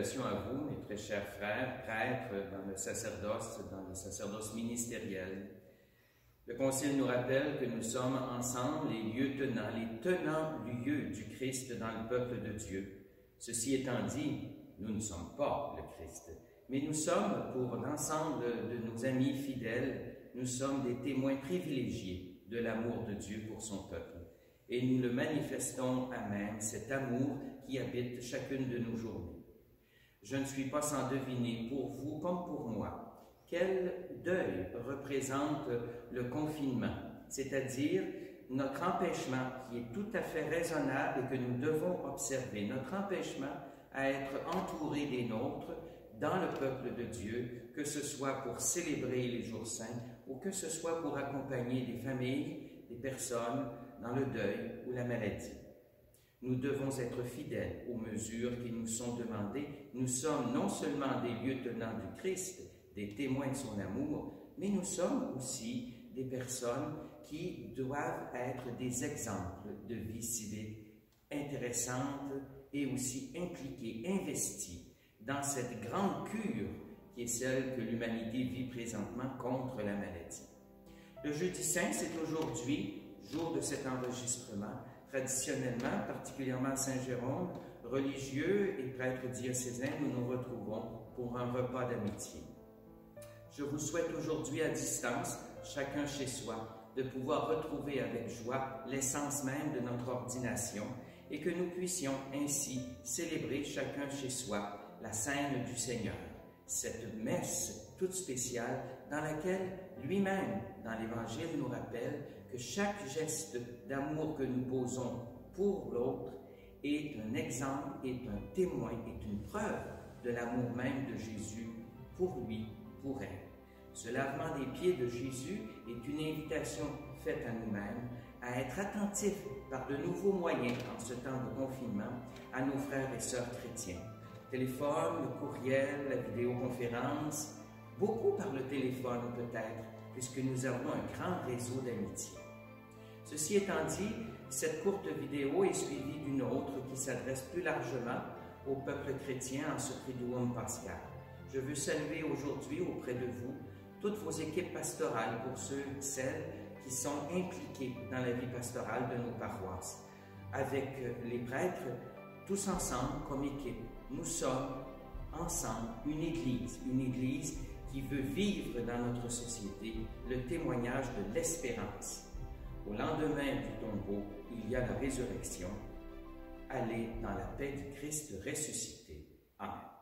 salutations à vous, mes très chers frères, prêtres dans le sacerdoce ministériel. Le Concile nous rappelle que nous sommes ensemble les tenants lieux du Christ dans le peuple de Dieu. Ceci étant dit, nous ne sommes pas le Christ, mais nous sommes, pour l'ensemble de nos amis fidèles, nous sommes des témoins privilégiés de l'amour de Dieu pour son peuple. Et nous le manifestons à même, cet amour qui habite chacune de nos journées. Je ne suis pas sans deviner, pour vous comme pour moi, quel deuil représente le confinement, c'est-à-dire notre empêchement qui est tout à fait raisonnable et que nous devons observer, notre empêchement à être entourés des nôtres dans le peuple de Dieu, que ce soit pour célébrer les jours saints ou que ce soit pour accompagner des familles, des personnes dans le deuil ou la maladie. Nous devons être fidèles aux mesures qui nous sont demandées. Nous sommes non seulement des lieutenants du Christ, des témoins de son amour, mais nous sommes aussi des personnes qui doivent être des exemples de vie civique intéressante et aussi impliquées, investies dans cette grande cure qui est celle que l'humanité vit présentement contre la maladie. Le Jeudi Saint, c'est aujourd'hui, jour de cet enregistrement. Traditionnellement, particulièrement à Saint-Jérôme, religieux et prêtres diocésains, nous nous retrouvons pour un repas d'amitié. Je vous souhaite aujourd'hui à distance, chacun chez soi, de pouvoir retrouver avec joie l'essence même de notre ordination et que nous puissions ainsi célébrer chacun chez soi la scène du Seigneur, cette messe toute spéciale dans laquelle lui-même, dans l'Évangile, nous rappelle que chaque geste d'amour que nous posons pour l'autre est un exemple, est un témoin, est une preuve de l'amour même de Jésus pour lui, pour elle. Ce lavement des pieds de Jésus est une invitation faite à nous-mêmes à être attentifs par de nouveaux moyens en ce temps de confinement à nos frères et sœurs chrétiens. Le téléphone, le courriel, la vidéoconférence, beaucoup par le téléphone peut-être, puisque nous avons un grand réseau d'amitié. Ceci étant dit, cette courte vidéo est suivie d'une autre qui s'adresse plus largement au peuple chrétien en ce Triduum pascal. Je veux saluer aujourd'hui auprès de vous toutes vos équipes pastorales pour ceux et celles qui sont impliqués dans la vie pastorale de nos paroisses. Avec les prêtres, tous ensemble comme équipe, nous sommes ensemble une église qui veut vivre dans notre société le témoignage de l'espérance. Au lendemain du tombeau, il y a la résurrection. Allez dans la paix du Christ ressuscité. Amen.